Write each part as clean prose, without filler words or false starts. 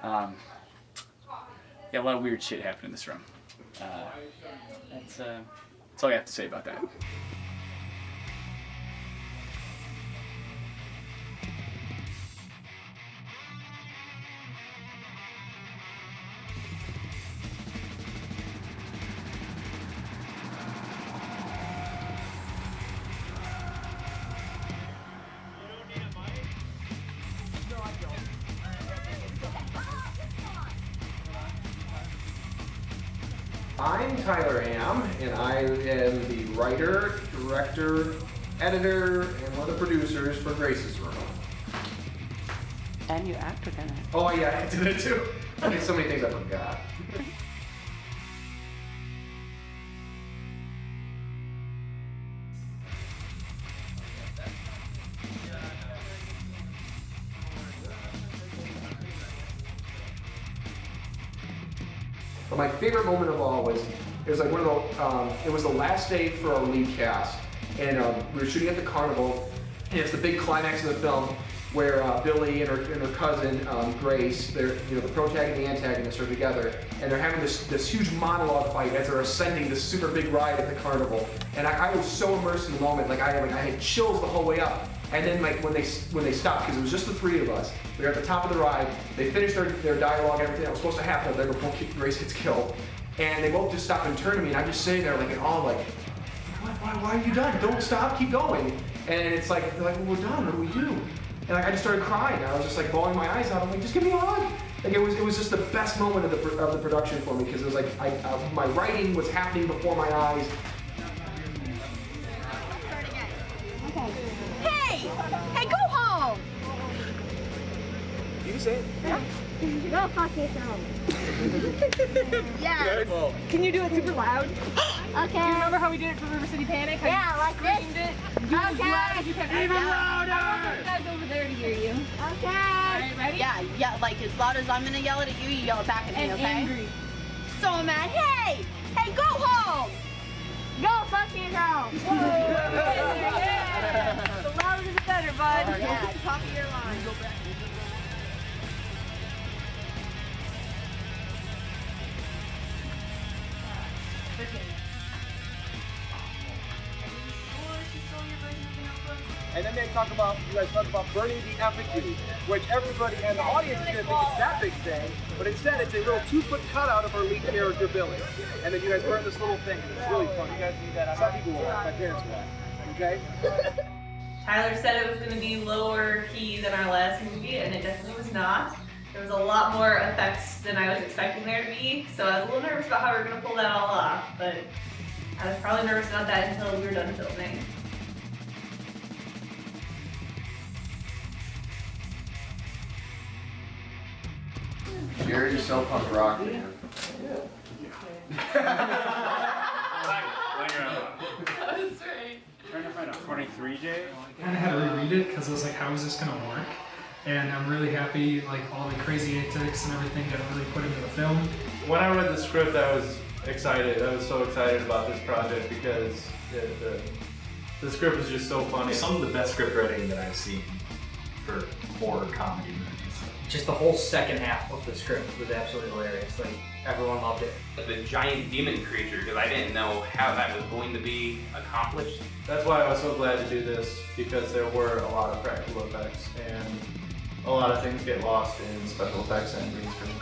Yeah, a lot of weird shit happened in this room. That's all I have to say about that. I'm Tyler Am, and I am the writer, director, editor, and one of the producers for Grace's Room. And you acted in it. Oh yeah, I did it too. There's so many things I forgot. But my favorite moment of all was, it was like one of the, it was the last day for our lead cast, and we were shooting at the carnival, and it's the big climax of the film where Billy and her cousin Grace, they're, you know, the protagonist and the antagonist are together, and they're having this huge monologue fight as they're ascending this super big ride at the carnival, and I was so immersed in the moment, like I had chills the whole way up. And then like when they stopped, because it was just the three of us, we were at the top of the ride, they finished their dialogue and everything that was supposed to happen up there before Grace gets killed. And they both just stopped and turned to me, and I'm just sitting there like in awe, like, why are you done? Don't stop, keep going. And it's like, they're like, well, we're done, what do we do? And like, I just started crying. I was just like bawling my eyes out. I'm like, just give me a hug. Like it was just the best moment of the production for me, because it was like my writing was happening before my eyes. Hey, go home! You say it? Yeah. Go fuck yourself. Yeah. Well, Can you do it super loud? Okay. Do you remember how we did it for River City Panic? How Yeah, you like screamed this. it? Do it as loud as you can. Even louder! I want those guys over there to hear you. Okay. Alright, ready? Yeah, like as loud as I'm gonna yell it at you, you yell it back at me, And okay? angry. So mad. Hey, go home! Go fuck yourself! Yeah. The louder the better, bud. Yeah, top of your line. And then you guys talk about burning the effigy, which everybody and the audience is going to think it's that big thing, but instead it's a little 2-foot cutout of our lead character, Billy. And then you guys burn this little thing, and it's really fun. You guys need that. Some people will, my parents will, okay? Tyler said it was going to be lower key than our last movie, and it definitely was not. There was a lot more effects than I was expecting there to be, so I was a little nervous about how we were going to pull that all off, but I was probably nervous about that until we were done filming. Share yourself on rock, man. That's right. Trying to find a 23J. I kind of had to reread it because I was like, how is this going to work? And I'm really happy, like all the crazy antics and everything got really put into the film. When I read the script, I was excited. I was so excited about this project because the script was just so funny. Some of the best script writing that I've seen for horror comedy movies. Just the whole second half of the script was absolutely hilarious. Like, everyone loved it. The giant demon creature, because I didn't know how that was going to be accomplished. That's why I was so glad to do this, because there were a lot of practical effects and a lot of things get lost in special effects and green screen.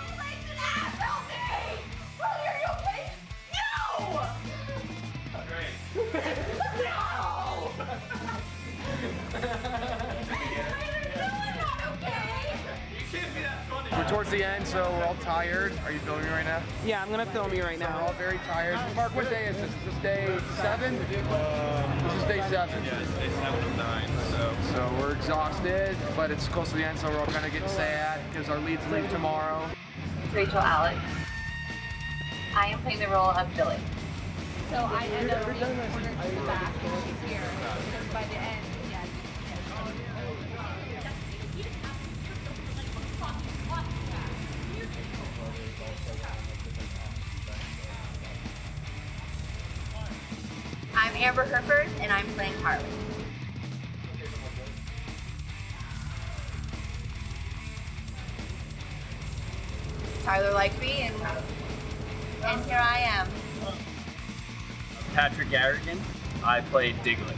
We're towards the end, so we're all tired. Are you filming right now? Yeah, I'm gonna film you right So we're now. all very tired. Mark, what day is this? Is this day 7? This is day 7. Yeah, it's day 7 of 9, so. So we're exhausted, but it's close to the end, so we're all kind of getting sad because our leads leave tomorrow. Rachel Alex. I am playing the role of Billy. So I end up being ordered to the back when she's here, because by the end, yeah. I'm Amber Herford, and I'm playing Harley. Tyler liked me, and here I am. Patrick Garrigan. I played Diglett.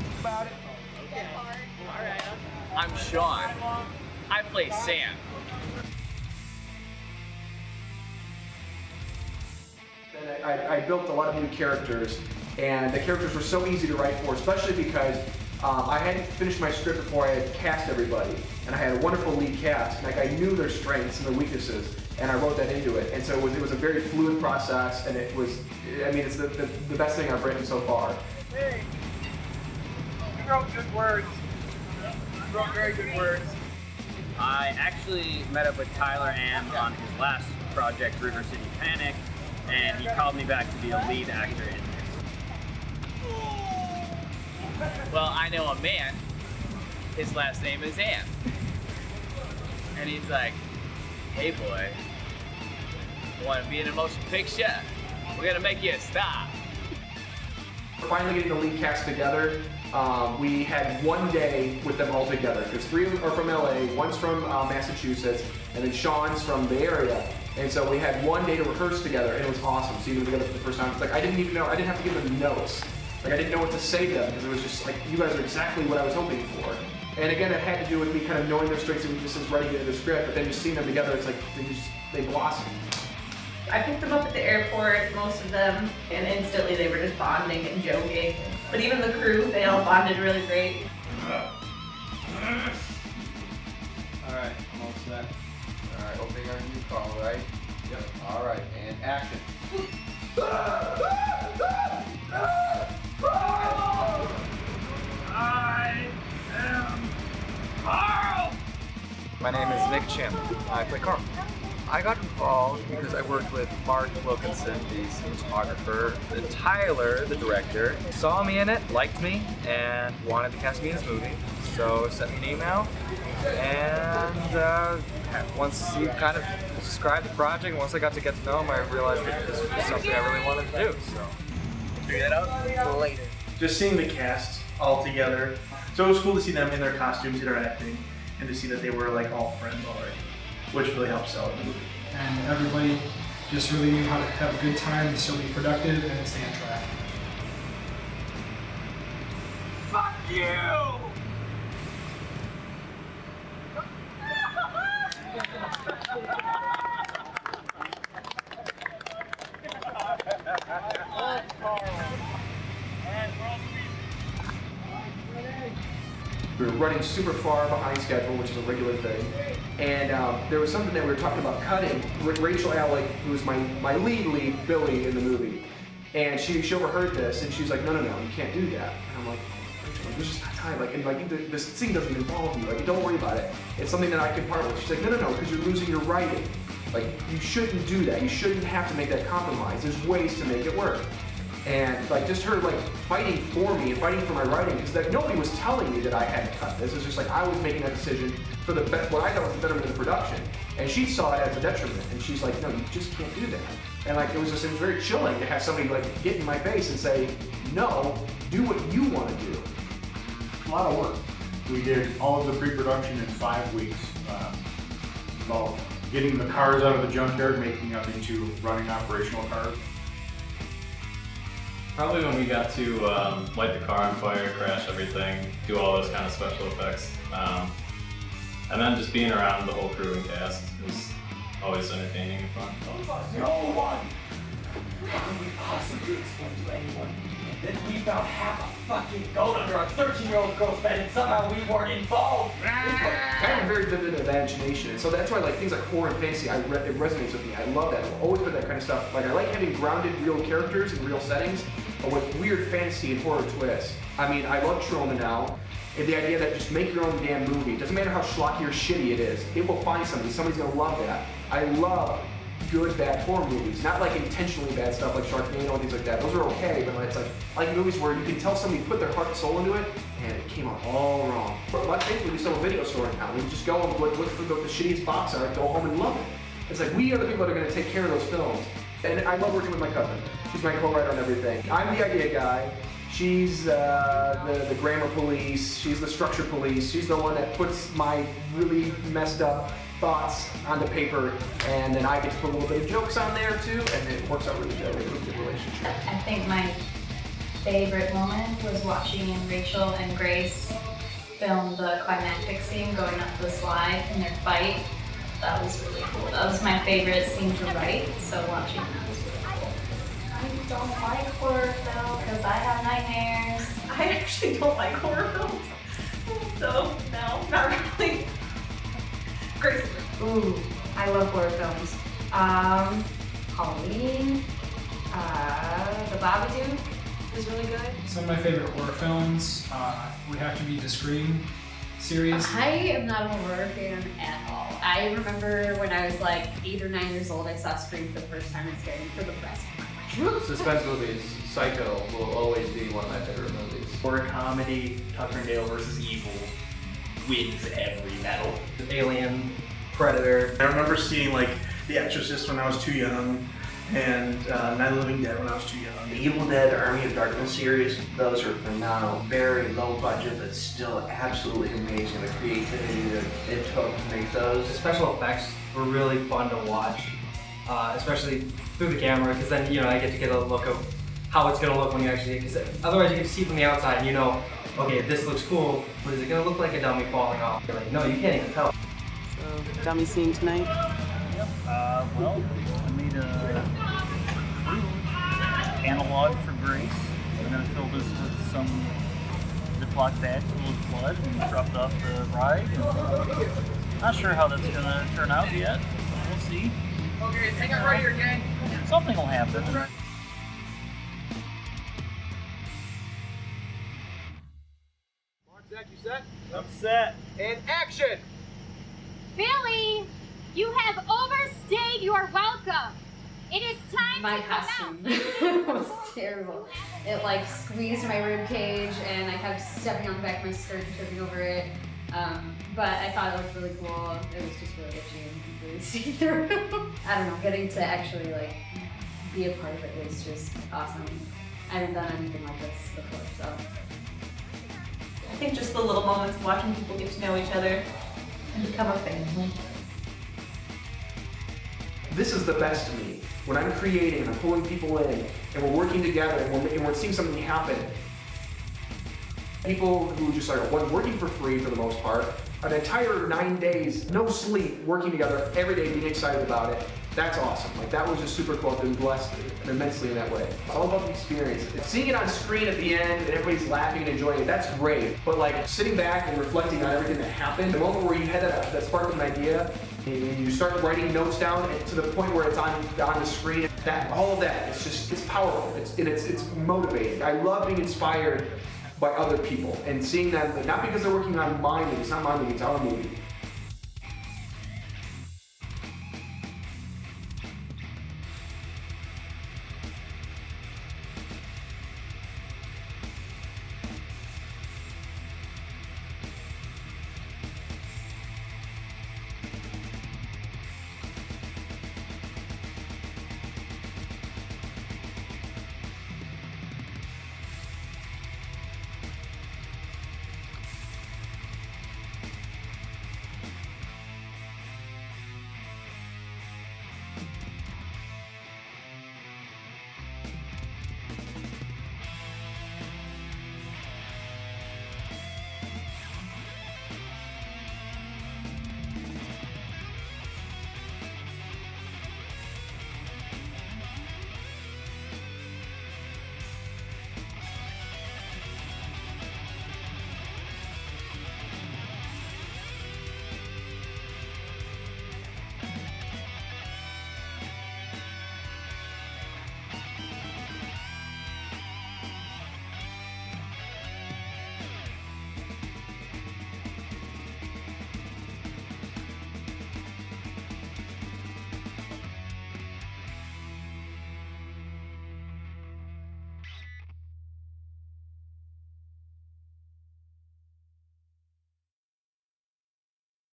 I'm Sean. I play Sam. I built a lot of new characters, and the characters were so easy to write for, especially because I hadn't finished my script before I had cast everybody, and I had a wonderful lead cast, and like I knew their strengths and their weaknesses, and I wrote that into it, and so it was a very fluid process, and it was, I mean, it's the best thing I've written so far. Hey, you wrote good words. You wrote very good words. I actually met up with Tyler Am on his last project, River City Panic, and he called me back to be a lead actor in this. Well, I know a man. His last name is Am. And he's like, hey boy, you want to be in a motion picture? We're gonna make you a star. Finally getting the lead cast together, we had one day with them all together, because 3 are from LA, 1's from Massachusetts, and then Sean's from the area. And so we had one day to rehearse together, and it was awesome seeing them together for the first time. It's like I didn't even know, I didn't have to give them notes. Like I didn't know what to say to them, because it was just like, you guys are exactly what I was hoping for. And again, it had to do with me kind of knowing their strengths and weaknesses, writing it in the script, but then just seeing them together, it's like, they blossomed. I picked them up at the airport, most of them, and instantly they were just bonding and joking. But even the crew, they all bonded really great. Alright, I'm all set. Alright, opening our new call, right? Yep. Alright, and action. I am Carl! My name is Nick Chim. I play Carl. I got involved because I worked with Mark Wilkinson, the cinematographer. And Tyler, the director, saw me in it, liked me, and wanted to cast me in his movie. So sent me an email, and once he kind of described the project, once I got to know him, I realized that this was something I really wanted to do. So Figure that out later. Just seeing the cast all together. So it was cool to see them in their costumes, interacting, and to see that they were like all friends already, which really helps sell the movie. And everybody just really knew how to have a good time and still be productive and stay on track. Fuck you! We were running super far behind schedule, which is a regular thing. And there was something that we were talking about cutting. Rachel Alec, who was my lead, Billy in the movie. And she overheard this, and she's like, no, you can't do that. And I'm like, Rachel, there's just not time. Like, and like, this scene doesn't involve you. Like, don't worry about it. It's something that I can part with. She's like, no, because you're losing your writing. Like, you shouldn't do that. You shouldn't have to make that compromise. There's ways to make it work. And like just her like fighting for me and fighting for my writing, because like nobody was telling me that I had to cut this. It's just like I was making that decision for the what I thought was the betterment of the production, and she saw it as a detriment, and she's like, no, you just can't do that. And like it was very chilling to have somebody like get in my face and say, no, do what you want to do. A lot of work. We did all of the pre-production in 5 weeks. About getting the cars out of the junkyard, making them into running operational cars. Probably when we got to light the car on fire, crash everything, do all those kind of special effects. And then just being around the whole crew and cast was always entertaining and fun. No one! How can we possibly explain to anyone that we found half a fucking goat under a 13-year-old girl's bed and somehow we weren't involved? I have a very vivid imagination, so that's why like things like horror and fantasy, it resonates with me. I love that. I've always been that kind of stuff. Like I like having grounded real characters in real settings, but with weird fantasy and horror twists. I mean, I love trauma now, and the idea that just make your own damn movie. Doesn't matter how schlocky or shitty it is. It will find somebody. Somebody's gonna love that. I love good, bad horror movies. Not like intentionally bad stuff like Sharknado and things like that. Those are okay, but it's like movies where you can tell somebody put their heart and soul into it, and it came out all wrong. But thankfully, we still have a video store in town. We just go and look for the shittiest box art, go home and love it. It's like we are the people that are going to take care of those films. And I love working with my cousin. She's my co-writer on everything. I'm the idea guy. She's the grammar police. She's the structure police. She's the one that puts my really messed up thoughts onto paper, and then I get to put a little bit of jokes on there too, and it works out really good. We have a good relationship. I think my favorite moment was watching Rachel and Grace film the climactic scene going up the slide in their fight. That was really cool. That was my favorite scene to write, so watching that was really cool. I don't like horror films because I have nightmares. I actually don't like horror films. So, no, not really. Grace. Ooh, I love horror films. Halloween, The Babadook is really good. Some of my favorite horror films would have to be the Scream series. I am not a horror fan at all. I remember when I was like 8 or 9 years old, I saw Scream for the first time and scared me for the rest of my life. Suspense movies, Psycho will always be one of my favorite movies. Horror comedy, Tucker and Dale versus Evil wins every medal. Alien, Predator. I remember seeing like The Exorcist when I was too young, and Night of the Living Dead when I was too young. The Evil Dead Army of Darkness series, those are phenomenal. Very low budget, but still absolutely amazing. The creativity that it took to make those. The special effects were really fun to watch, especially through the camera, because then, you know, I get to get a look of how it's going to look when you actually, because otherwise you get to see from the outside and you know, okay, this looks cool, but is it going to look like a dummy falling off? You're like, no, you can't even tell. So, dummy scene tonight? Yep. Well, I made a analog for Grace. I'm going to fill this with some Ziploc bags full of blood and dropped off the ride. Not sure how that's going to turn out yet. We'll see. Okay, hang on right here, gang. Something will happen. Zach, you set? I'm set. And action! Billy, you have overstayed your welcome. It is time My to come costume was terrible. It like squeezed my rib cage and I kept stepping on the back of my skirt and tripping over it. But I thought it looked really cool. It was just really itchy and really see-through. I don't know, getting to actually like be a part of it was just awesome. I haven't done anything like this before, so. I think just the little moments of watching people get to know each other and become a family. This is the best to me. When I'm creating and I'm pulling people in and we're working together and we're seeing something happen. People who just are working for free for the most part, an entire 9 days, no sleep, working together every day, being excited about it. That's awesome. Like that was just super cool. I've been blessed immensely in that way. It's all about the experience. Seeing it on screen at the end and everybody's laughing and enjoying it, that's great. But like sitting back and reflecting on everything that happened, the moment where you had that spark of an idea, and you start writing notes down and to the point where it's on the screen, all of that, it's powerful. It's motivating. I love being inspired by other people and seeing them, not because they're working on my movie, it's not my movie, it's our movie,